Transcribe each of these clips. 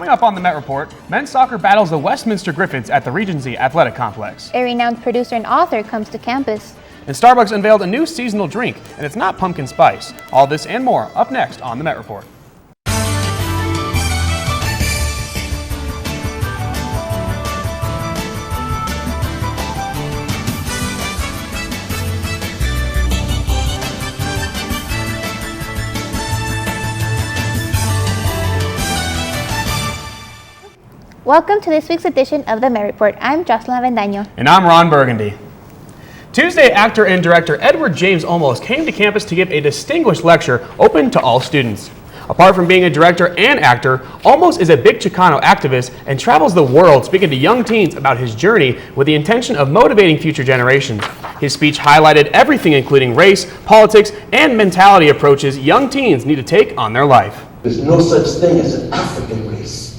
Coming up on the Met Report, men's soccer battles the Westminster Griffins at the Regency Athletic Complex. A renowned producer and author comes to campus. And Starbucks unveiled a new seasonal drink, and it's not pumpkin spice. All this and more up next on the Met Report. Welcome to this week's edition of the Met Report. I'm Jocelyn Avendaño. And I'm Ron Burgundy. Tuesday, actor and director Edward James Olmos came to campus to give a distinguished lecture open to all students. Apart from being a director and actor, Olmos is a big Chicano activist and travels the world speaking to young teens about his journey with the intention of motivating future generations. His speech highlighted everything including race, politics, and mentality approaches young teens need to take on their life. There's no such thing as an African race,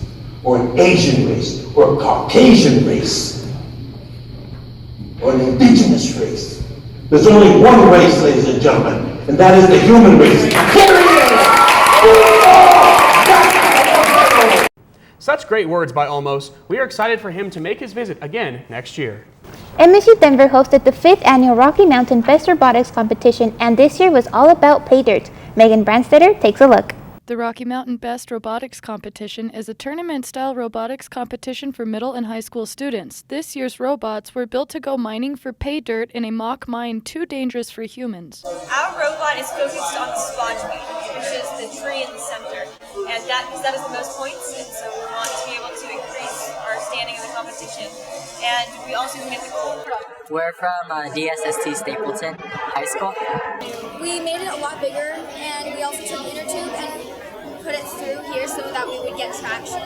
or an Asian race, or a Caucasian race, or an indigenous race. There's only one race, ladies and gentlemen, and that is the human race. Such great words by Olmos. We are excited for him to make his visit again next year. MSU Denver hosted the 5th annual Rocky Mountain Best Robotics Competition, and this year was all about pay dirt. Megan Brandstetter takes a look. The Rocky Mountain Best Robotics Competition is a tournament-style robotics competition for middle and high school students. This year's robots were built to go mining for pay dirt in a mock mine too dangerous for humans. Our robot is focused on the spodge bean, which is the tree in the center, and that is the most points, and so we want to be able to increase our standing in the competition. And we also can get the gold. We're from DSST Stapleton High School. We made it a lot bigger, and we also took inner tube and put it through here so that we would get traction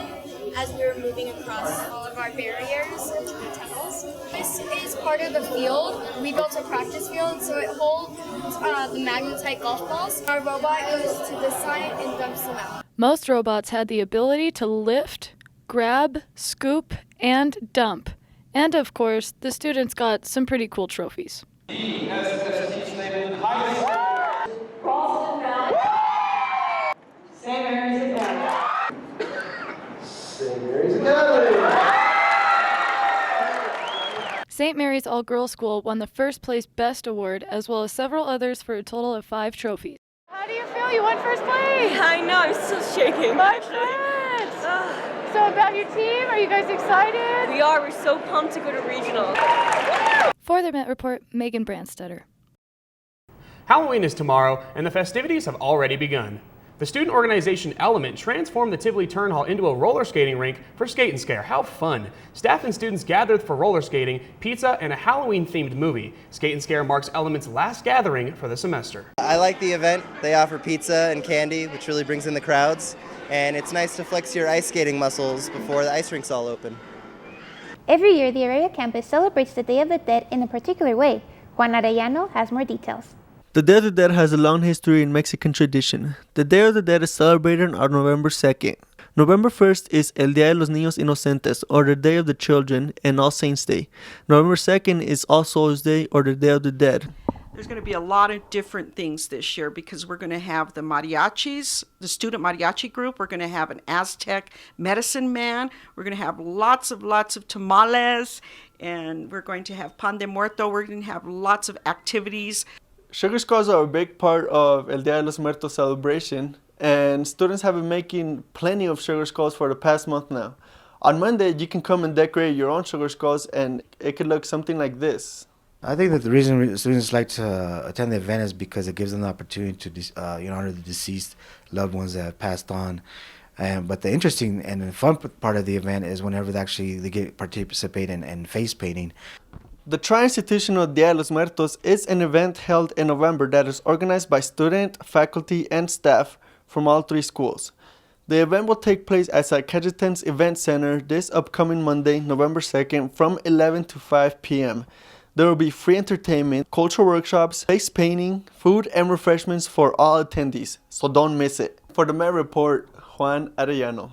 as we were moving across all of our barriers into the tunnels. This is part of the field. We built a practice field, so it holds the magnetite golf balls. Our robot goes to this side and dumps them out. Most robots had the ability to lift, grab, scoop, and dump. And of course, the students got some pretty cool trophies. St. Mary's All-Girls School won the first place Best Award, as well as several others for a total of 5 trophies. How do you feel? You won first place! I know, I'm still shaking. My friends! So about your team, are you guys excited? We are, we're so pumped to go to regional. For the Met Report, Megan Brandstetter. Halloween is tomorrow, and the festivities have already begun. The student organization Element transformed the Tivoli Turn Hall into a roller skating rink for Skate and Scare. How fun! Staff and students gathered for roller skating, pizza, and a Halloween-themed movie. Skate and Scare marks Element's last gathering for the semester. I like the event. They offer pizza and candy, which really brings in the crowds. And it's nice to flex your ice skating muscles before the ice rink's all open. Every year, the Aurora campus celebrates the Day of the Dead in a particular way. Juan Arellano has more details. The Day of the Dead has a long history in Mexican tradition. The Day of the Dead is celebrated on November 2nd. November 1st is El Día de los Niños Inocentes, or the Day of the Children, and All Saints Day. November 2nd is All Souls Day, or the Day of the Dead. There's going to be a lot of different things this year because we're going to have the mariachis, the student mariachi group. We're going to have an Aztec medicine man. We're going to have lots of tamales, and we're going to have pan de muerto. We're going to have lots of activities. Sugar skulls are a big part of El Día de los Muertos celebration, and students have been making plenty of sugar skulls for the past month now. On Monday, you can come and decorate your own sugar skulls, and it could look something like this. I think that the reason students like to attend the event is because it gives them the opportunity to honor the deceased loved ones that have passed on. But the interesting and the fun part of the event is whenever they get participate in face painting. The Tri-Institutional Dia de los Muertos is an event held in November that is organized by student, faculty, and staff from all 3 schools. The event will take place at Zacatecas Event Center this upcoming Monday, November 2nd from 11 to 5 p.m. There will be free entertainment, cultural workshops, face painting, food, and refreshments for all attendees, so don't miss it. For the Met Report, Juan Arellano.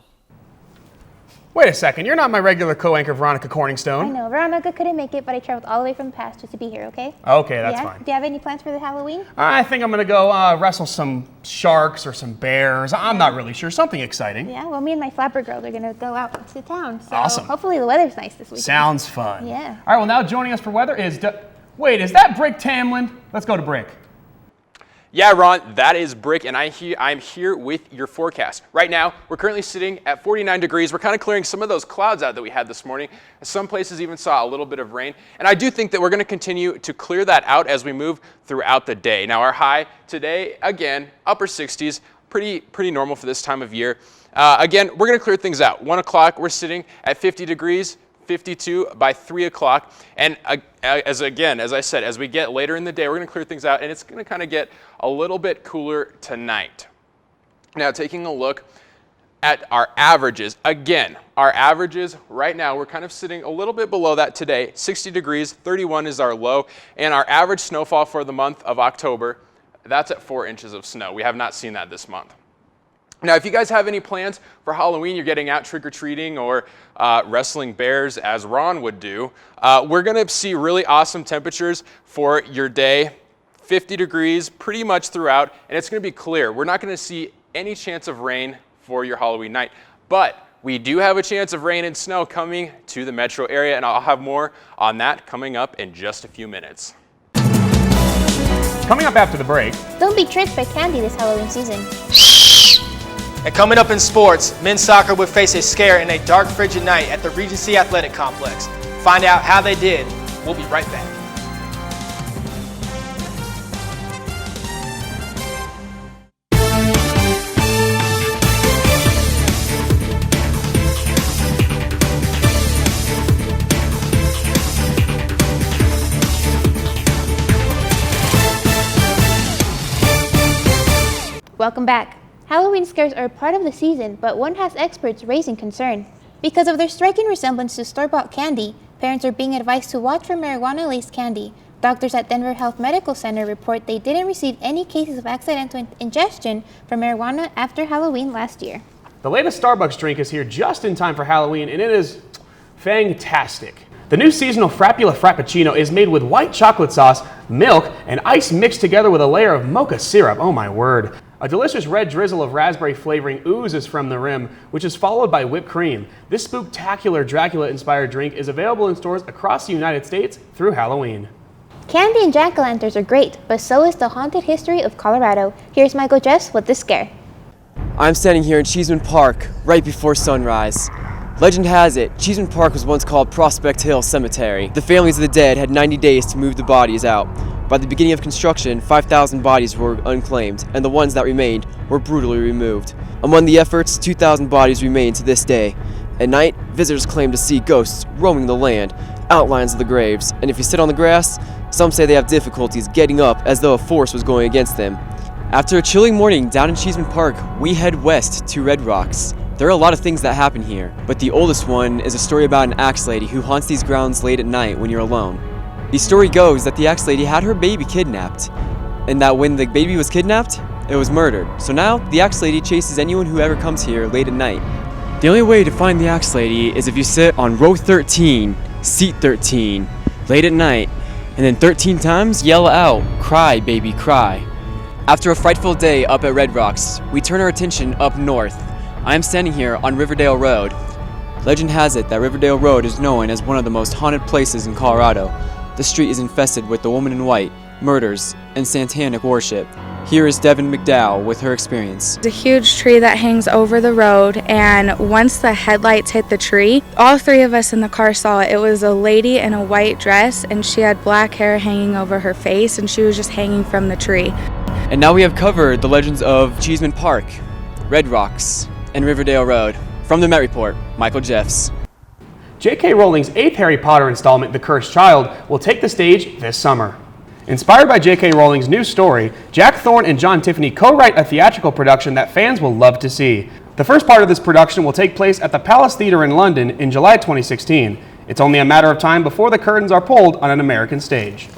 Wait a second, you're not my regular co-anchor Veronica I Corningstone. know, Veronica couldn't make it, but I traveled all the way from the past just to be here, okay? Okay, that's Yeah? fine. Do you have any plans for the Halloween? I think I'm gonna go wrestle some sharks or some bears. I'm not really sure, something exciting. Yeah, well, me and my flapper girls are gonna go out to town, so Awesome. hopefully the weather's nice this weekend. Sounds fun. Yeah. All right, well now joining us for weather is, wait, is that Brick Tamland? Let's go to Brick. Yeah, Ron, that is Brick, and I'm here with your forecast. Right now, we're currently sitting at 49 degrees. We're kind of clearing some of those clouds out that we had this morning. Some places even saw a little bit of rain, and I do think that we're going to continue to clear that out as we move throughout the day. Now, our high today, again, upper 60s, pretty normal for this time of year. Again, we're going to clear things out. 1 o'clock, we're sitting at 50 degrees. 52 by 3 o'clock. And as I said, as we get later in the day, we're going to clear things out, and it's going to kind of get a little bit cooler tonight. Now, taking a look at our averages. Again, our averages right now, we're kind of sitting a little bit below that today. 60 degrees, 31 is our low, and our average snowfall for the month of October, that's at 4 inches of snow. We have not seen that this month. Now, if you guys have any plans for Halloween, you're getting out trick-or-treating or wrestling bears, as Ron would do, we're going to see really awesome temperatures for your day, 50 degrees pretty much throughout, and it's going to be clear. We're not going to see any chance of rain for your Halloween night, but we do have a chance of rain and snow coming to the metro area, and I'll have more on that coming up in just a few minutes. Coming up after the break. Don't be tricked by candy this Halloween season. And coming up in sports, men's soccer would face a scare in a dark, frigid night at the Regency Athletic Complex. Find out how they did. We'll be right back. Welcome back. Halloween scares are a part of the season, but one has experts raising concern. Because of their striking resemblance to store-bought candy, parents are being advised to watch for marijuana-laced candy. Doctors at Denver Health Medical Center report they didn't receive any cases of accidental ingestion from marijuana after Halloween last year. The latest Starbucks drink is here just in time for Halloween, and it is fantastic. The new seasonal Frappula Frappuccino is made with white chocolate sauce, milk, and ice mixed together with a layer of mocha syrup. Oh my word. A delicious red drizzle of raspberry flavoring oozes from the rim, which is followed by whipped cream. This spook-tacular Dracula-inspired drink is available in stores across the United States through Halloween. Candy and jack-o'-lanterns are great, but so is the haunted history of Colorado. Here's Michael Jeffs with the scare. I'm standing here in Cheeseman Park right before sunrise. Legend has it, Cheeseman Park was once called Prospect Hill Cemetery. The families of the dead had 90 days to move the bodies out. By the beginning of construction, 5,000 bodies were unclaimed, and the ones that remained were brutally removed. Among the efforts, 2,000 bodies remain to this day. At night, visitors claim to see ghosts roaming the land, outlines of the graves, and if you sit on the grass, some say they have difficulties getting up as though a force was going against them. After a chilling morning down in Cheeseman Park, we head west to Red Rocks. There are a lot of things that happen here, but the oldest one is a story about an axe lady who haunts these grounds late at night when you're alone. The story goes that the axe lady had her baby kidnapped, and that when the baby was kidnapped, it was murdered. So now, the axe lady chases anyone who ever comes here late at night. The only way to find the axe lady is if you sit on row 13, seat 13, late at night, and then 13 times yell out, "Cry, baby, cry." After a frightful day up at Red Rocks, we turn our attention up north. I am standing here on Riverdale Road. Legend has it that Riverdale Road is known as one of the most haunted places in Colorado. The street is infested with the woman in white, murders, and satanic worship. Here is Devin McDowell with her experience. It's a huge tree that hangs over the road, and once the headlights hit the tree, all three of us in the car saw it. It was a lady in a white dress, and she had black hair hanging over her face, and she was just hanging from the tree. And now we have covered the legends of Cheeseman Park, Red Rocks, and Riverdale Road. From the Met Report, Michael Jeffs. J.K. Rowling's 8th Harry Potter installment, The Cursed Child, will take the stage this summer. Inspired by J.K. Rowling's new story, Jack Thorne and John Tiffany co-write a theatrical production that fans will love to see. The first part of this production will take place at the Palace Theatre in London in July 2016. It's only a matter of time before the curtains are pulled on an American stage.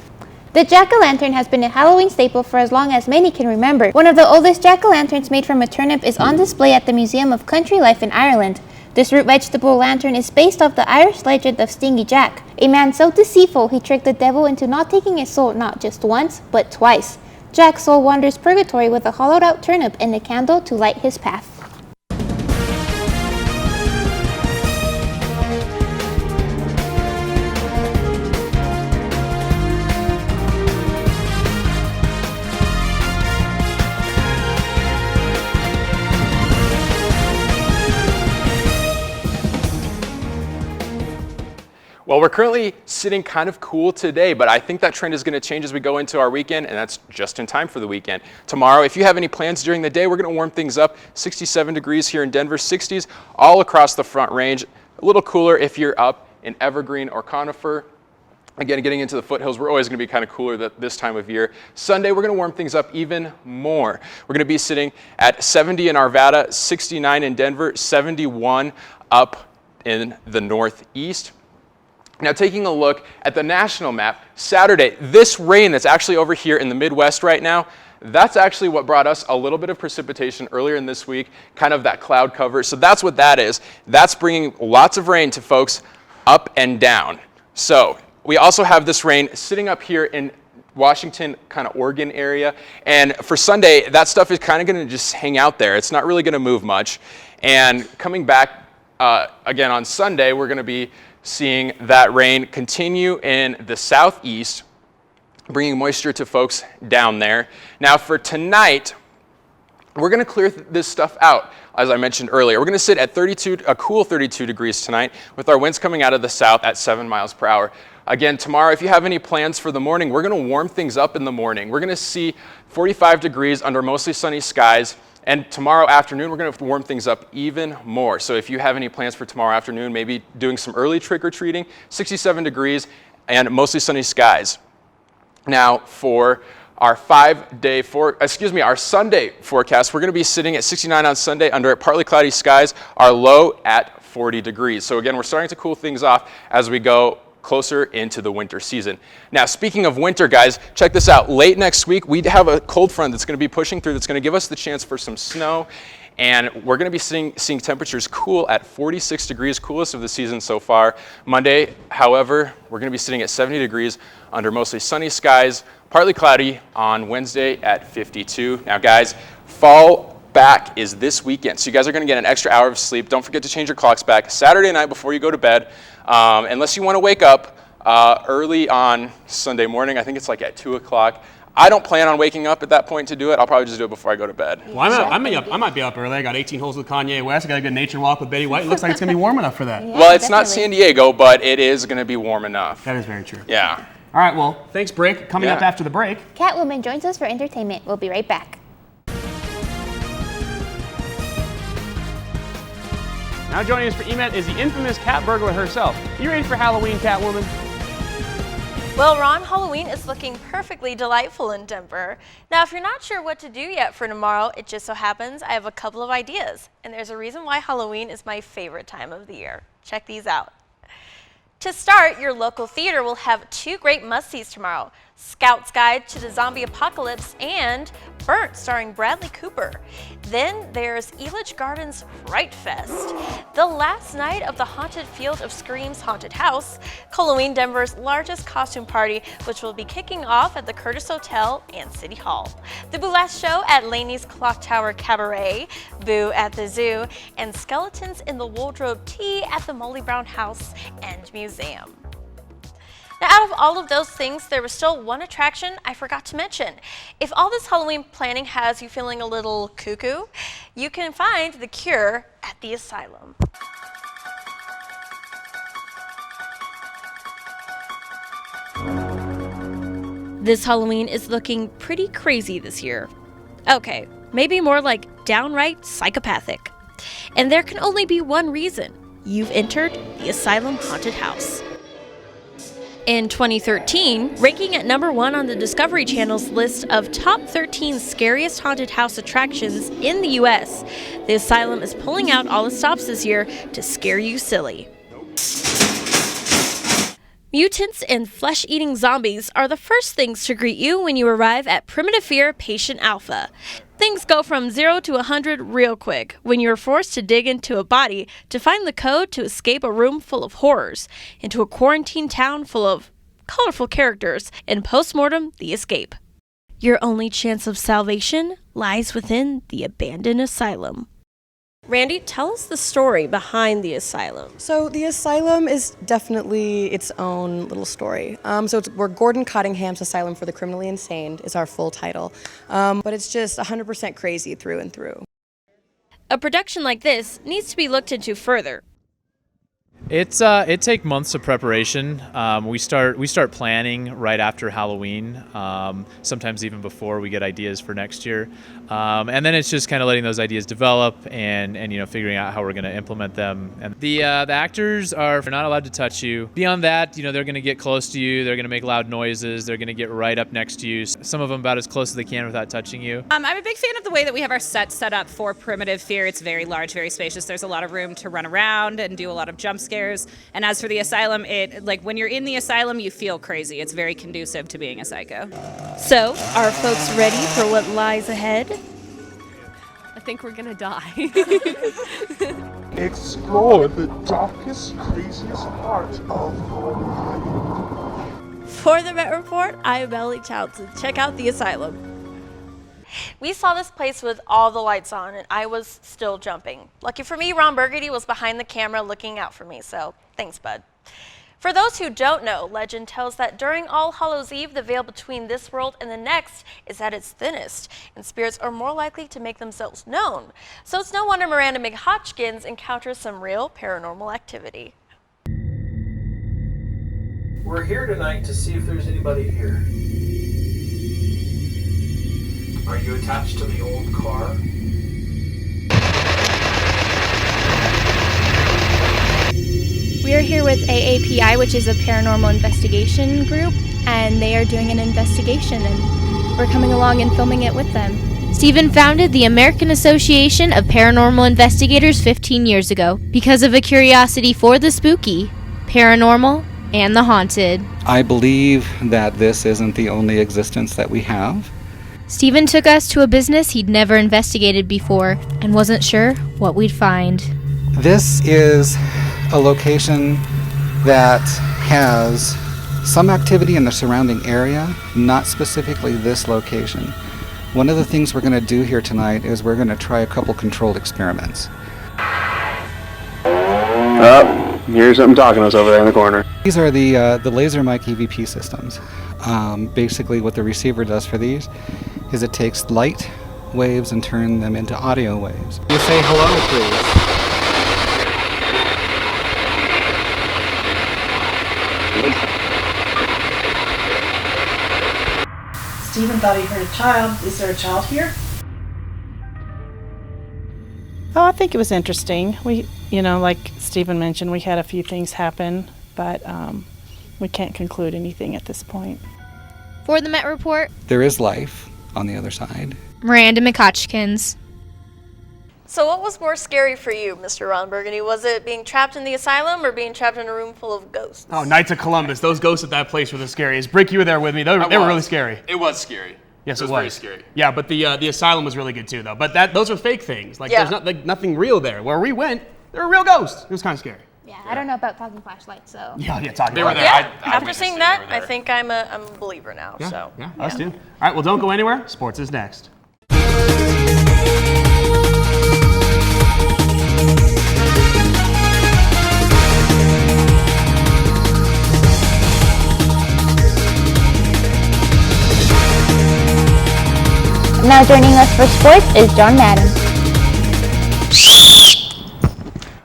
The jack-o'-lantern has been a Halloween staple for as long as many can remember. One of the oldest jack-o'-lanterns made from a turnip is on display at the Museum of Country Life in Ireland. This root vegetable lantern is based off the Irish legend of Stingy Jack, a man so deceitful he tricked the devil into not taking his soul not just once, but twice. Jack's soul wanders purgatory with a hollowed out turnip and a candle to light his path. Well, we're currently sitting kind of cool today, but I think that trend is going to change as we go into our weekend, and that's just in time for the weekend. Tomorrow, if you have any plans during the day, we're going to warm things up. 67 degrees here in Denver, 60s all across the Front Range. A little cooler if you're up in Evergreen or Conifer. Again, getting into the foothills, we're always going to be kind of cooler this time of year. Sunday, we're going to warm things up even more. We're going to be sitting at 70 in Arvada, 69 in Denver, 71 up in the Northeast. Now, taking a look at the national map, Saturday, this rain that's actually over here in the Midwest right now, that's actually what brought us a little bit of precipitation earlier in this week, kind of that cloud cover. So that's what that is. That's bringing lots of rain to folks up and down. So we also have this rain sitting up here in Washington, kind of Oregon area. And for Sunday, that stuff is kind of going to just hang out there. It's not really going to move much. And coming back again on Sunday, we're going to be seeing that rain continue in the southeast, bringing moisture to folks down there. Now for tonight, we're going to clear this stuff out, as I mentioned earlier. We're going to sit at a cool 32 degrees tonight with our winds coming out of the south at 7 miles per hour. Again, tomorrow, if you have any plans for the morning, we're going to warm things up in the morning. We're going to see 45 degrees under mostly sunny skies. And tomorrow afternoon, we're going to warm things up even more. So if you have any plans for tomorrow afternoon, maybe doing some early trick-or-treating, 67 degrees and mostly sunny skies. Now for our our Sunday forecast, we're going to be sitting at 69 on Sunday under partly cloudy skies, our low at 40 degrees. So again, we're starting to cool things off as we go closer into the winter season. Now, speaking of winter, guys, check this out. Late next week, we have a cold front that's going to be pushing through that's going to give us the chance for some snow, and we're going to be seeing temperatures cool at 46 degrees, coolest of the season so far. Monday, however, we're going to be sitting at 70 degrees under mostly sunny skies, partly cloudy on Wednesday at 52. Now, guys, fall back is this weekend, so you guys are going to get an extra hour of sleep. Don't forget to change your clocks back Saturday night before you go to bed. Unless you want to wake up early on Sunday morning, I think it's like at 2 o'clock. I don't plan on waking up at that point to do it. I'll probably just do it before I go to bed. Well, I might be up early. I got 18 holes with Kanye West. I got a good nature walk with Betty White. It looks like it's going to be warm enough for that. Yeah, well, it's definitely not San Diego, but it is going to be warm enough. That is very true. Yeah. All right, well, thanks, Brick. Coming up after the break, Catwoman joins us for entertainment. We'll be right back. Now joining us for EMET is the infamous cat burglar herself. You ready for Halloween, Catwoman? Well, Ron, Halloween is looking perfectly delightful in Denver. Now, if you're not sure what to do yet for tomorrow, it just so happens I have a couple of ideas. And there's a reason why Halloween is my favorite time of the year. Check these out. To start, your local theater will have 2 great must-sees tomorrow. Scout's Guide to the Zombie Apocalypse and Burnt, starring Bradley Cooper. Then there's Elitch Gardens Fright Fest, the last night of the Haunted Field of Screams Haunted House, Halloween Denver's largest costume party, which will be kicking off at the Curtis Hotel and City Hall. The Burlesque Show at Laney's Clock Tower Cabaret, Boo at the Zoo, and Skeletons in the Wardrobe Tea at the Molly Brown House and Museum. Now, out of all of those things, there was still one attraction I forgot to mention. If all this Halloween planning has you feeling a little cuckoo, you can find The Cure at the Asylum. This Halloween is looking pretty crazy this year. Okay, maybe more like downright psychopathic. And there can only be one reason. You've entered the Asylum Haunted House. In 2013, ranking at #1 on the Discovery Channel's list of top 13 scariest haunted house attractions in the U.S., the Asylum is pulling out all the stops this year to scare you silly. Mutants and flesh-eating zombies are the first things to greet you when you arrive at Primitive Fear Patient Alpha. Things go from 0 to 100 real quick when you're forced to dig into a body to find the code to escape a room full of horrors, into a quarantine town full of colorful characters, and postmortem, the escape. Your only chance of salvation lies within the abandoned asylum. Randy, tell us the story behind the asylum. So the asylum is definitely its own little story. We're Gordon Cottingham's Asylum for the Criminally Insane is our full title. But it's just 100% crazy through and through. A production like this needs to be looked into further. It takes months of preparation. We start planning right after Halloween, sometimes even before we get ideas for next year, and then it's just kind of letting those ideas develop and figuring out how we're going to implement them. And the actors are not allowed to touch you. Beyond that, they're going to get close to you. They're going to make loud noises. They're going to get right up next to you. Some of them about as close as they can without touching you. I'm a big fan of the way that we have our set up for primitive fear. It's very large, very spacious. There's a lot of room to run around and do a lot of jump scares. And as for the asylum, when you're in the asylum, you feel crazy. It's very conducive to being a psycho. So, are folks ready for what lies ahead? I think we're gonna die. Explore the darkest, craziest part of your life. For the Met Report, I am Ellie Townsend. Check out the asylum. We saw this place with all the lights on, and I was still jumping. Lucky for me, Ron Burgundy was behind the camera looking out for me, so thanks, bud. For those who don't know, legend tells that during All Hallows Eve, the veil between this world and the next is at its thinnest, and spirits are more likely to make themselves known. So it's no wonder Miranda McHotchkins encounters some real paranormal activity. We're here tonight to see if there's anybody here. Are you attached to the old car? We are here with AAPI, which is a paranormal investigation group, and they are doing an investigation, and we're coming along and filming it with them. Stephen founded the American Association of Paranormal Investigators 15 years ago because of a curiosity for the spooky, paranormal, and the haunted. I believe that this isn't the only existence that we have. Stephen took us to a business he'd never investigated before and wasn't sure what we'd find. This is a location that has some activity in the surrounding area, not specifically this location. One of the things we're going to do here tonight is we're going to try a couple controlled experiments. Here's something talking to us over there in the corner. These are the laser mic EVP systems. Basically what the receiver does for these is it takes light waves and turns them into audio waves. You say hello, please. Stephen thought he heard a child. Is there a child here? Oh, I think it was interesting. We, like Stephen mentioned, we had a few things happen, but we can't conclude anything at this point. For the Met Report, There is life on the other side. Miranda McHotchkins. So what was more scary for you, Mr. Ron Burgundy? Was it being trapped in the asylum or being trapped in a room full of ghosts? Oh, Knights of Columbus. Those ghosts at that place were the scariest. Brick, you were there with me. They were really scary. It was scary. Yes, it was very scary. Yeah, but the asylum was really good too, though. But those are fake things. There's nothing real there. Where we went, there were real ghosts. It was kind of scary. Yeah, I don't know about talking flashlights, so. Yeah, talking. They were there. Yeah, after seeing that, I think I'm a believer now. Yeah, so. yeah, us too. All right, well, don't go anywhere. Sports is next. Now joining us for sports is John Madden.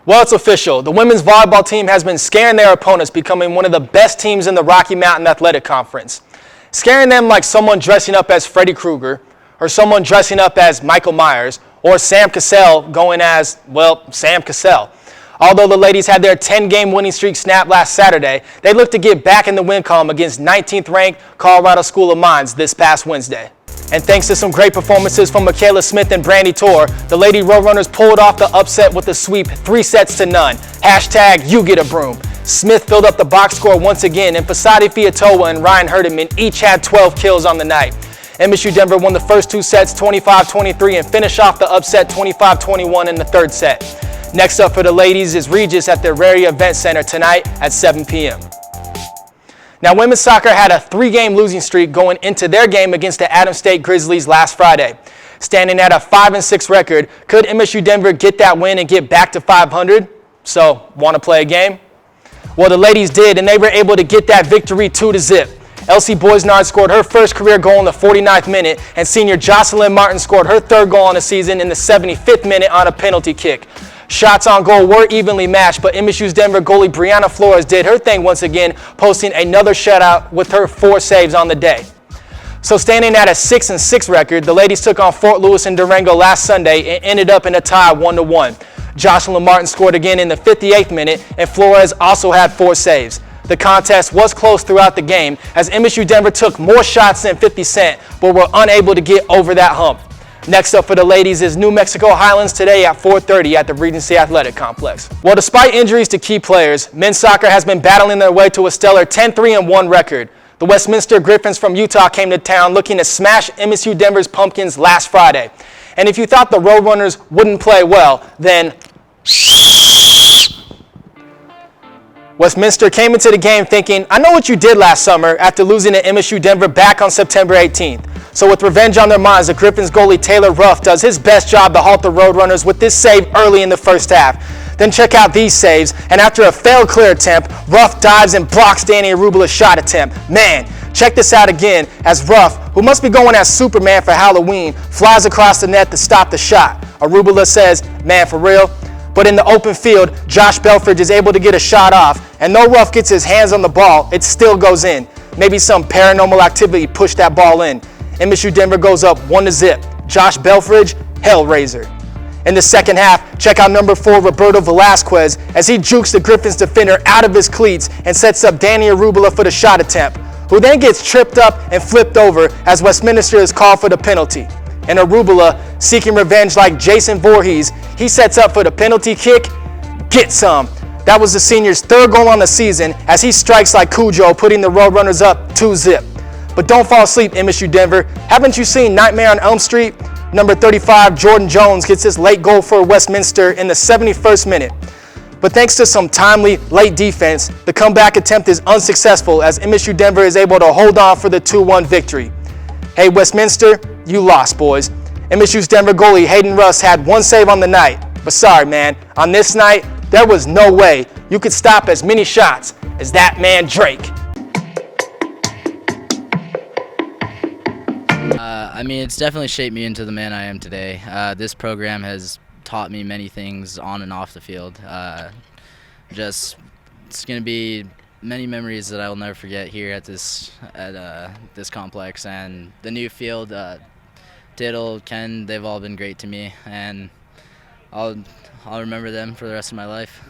Well, it's official. The women's volleyball team has been scaring their opponents, becoming one of the best teams in the Rocky Mountain Athletic Conference. Scaring them like someone dressing up as Freddy Krueger, or someone dressing up as Michael Myers, or Sam Cassell going as, Sam Cassell. Although the ladies had their 10-game winning streak snap last Saturday, they look to get back in the win column against 19th-ranked Colorado School of Mines this past Wednesday. And thanks to some great performances from Michaela Smith and Brandy Torr, the Lady Roadrunners pulled off the upset with a sweep 3-0. Hashtag you get a broom. Smith filled up the box score once again, and Fasadi Fiatowa and Ryan Herdeman each had 12 kills on the night. MSU Denver won the first 2 sets 25-23 and finished off the upset 25-21 in the 3rd set. Next up for the ladies is Regis at the Rary Event Center tonight at 7 p.m. Now, women's soccer had a 3-game losing streak going into their game against the Adams State Grizzlies last Friday. Standing at a 5-6 record, could MSU Denver get that win and get back to 500? So, want to play a game? Well, the ladies did, and they were able to get that victory 2-0. Elsie Boisnard scored her first career goal in the 49th minute, and senior Jocelyn Martin scored her 3rd goal on the season in the 75th minute on a penalty kick. Shots on goal were evenly matched, but MSU's Denver goalie Brianna Flores did her thing once again, posting another shutout with her 4 saves on the day. So standing at a 6-6 record, the ladies took on Fort Lewis and Durango last Sunday and ended up in a tie 1-1. Jocelyn Martin scored again in the 58th minute, and Flores also had 4 saves. The contest was close throughout the game as MSU Denver took more shots than 50 Cent, but were unable to get over that hump. Next up for the ladies is New Mexico Highlands today at 4:30 at the Regency Athletic Complex. Well, despite injuries to key players, men's soccer has been battling their way to a stellar 10-3-1 record. The Westminster Griffins from Utah came to town looking to smash MSU Denver's Pumpkins last Friday. And if you thought the Roadrunners wouldn't play well, then Westminster came into the game thinking, I know what you did last summer after losing to MSU Denver back on September 18th. So with revenge on their minds, the Griffins goalie Taylor Ruff does his best job to halt the Roadrunners with this save early in the first half. Then check out these saves, and after a failed clear attempt, Ruff dives and blocks Danny Arubula's shot attempt. Man, check this out again as Ruff, who must be going as Superman for Halloween, flies across the net to stop the shot. Arubula says, man, for real? But in the open field, Josh Belfridge is able to get a shot off, and though Ruff gets his hands on the ball, it still goes in. Maybe some paranormal activity pushed that ball in. MSU Denver goes up 1-0. Josh Belfridge, Hellraiser. In the second half, check out number 4 Roberto Velasquez as he jukes the Griffins defender out of his cleats and sets up Danny Arubula for the shot attempt, who then gets tripped up and flipped over as Westminster is called for the penalty. And Arubula, seeking revenge like Jason Voorhees, he sets up for the penalty kick. Get some. That was the senior's 3rd goal on the season as he strikes like Cujo, putting the Roadrunners up 2-0. But don't fall asleep, MSU Denver. Haven't you seen Nightmare on Elm Street? Number 35, Jordan Jones, gets his late goal for Westminster in the 71st minute. But thanks to some timely late defense, the comeback attempt is unsuccessful as MSU Denver is able to hold on for the 2-1 victory. Hey, Westminster, you lost, boys. MSU's Denver goalie Hayden Russ had 1 save on the night. But sorry, man, on this night, there was no way you could stop as many shots as that man Drake. I mean, it's definitely shaped me into the man I am today. This program has taught me many things on and off the field. It's going to be many memories that I will never forget here at this complex. And the new field, Diddle, Ken, they've all been great to me, and I'll remember them for the rest of my life.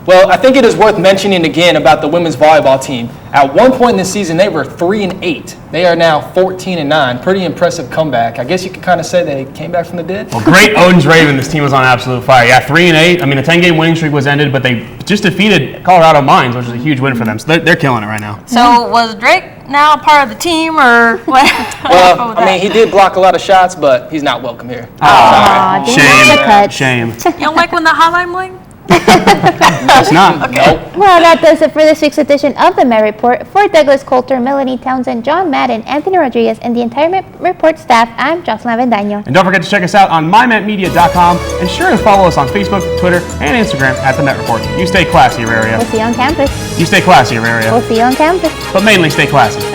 Well, I think it is worth mentioning again about the women's volleyball team. At one point in the season, they were 3-8. They are now 14-9. Pretty impressive comeback. I guess you could kind of say they came back from the dead. Well, great Odin's Raven. This team was on absolute fire. Yeah, 3-8. I mean, a 10-game winning streak was ended, but they just defeated Colorado Mines, which is a huge win for them. So they're killing it right now. So was Drake now a part of the team, or what? Well, I mean, he did block a lot of shots, but he's not welcome here. Shame. You don't like when the hotline bling? It's not. Okay. Nope. Well, that does it for this week's edition of the Met Report. For Douglas Coulter, Melanie Townsend, John Madden, Anthony Rodriguez, and the entire Met Report staff, I'm Jocelyn Avendaño. And don't forget to check us out on mymetmedia.com and sure to follow us on Facebook, Twitter, and Instagram at the Met Report. You stay classy, Auraria. We'll see you on campus. You stay classy, Auraria. We'll see you on campus. But mainly stay classy.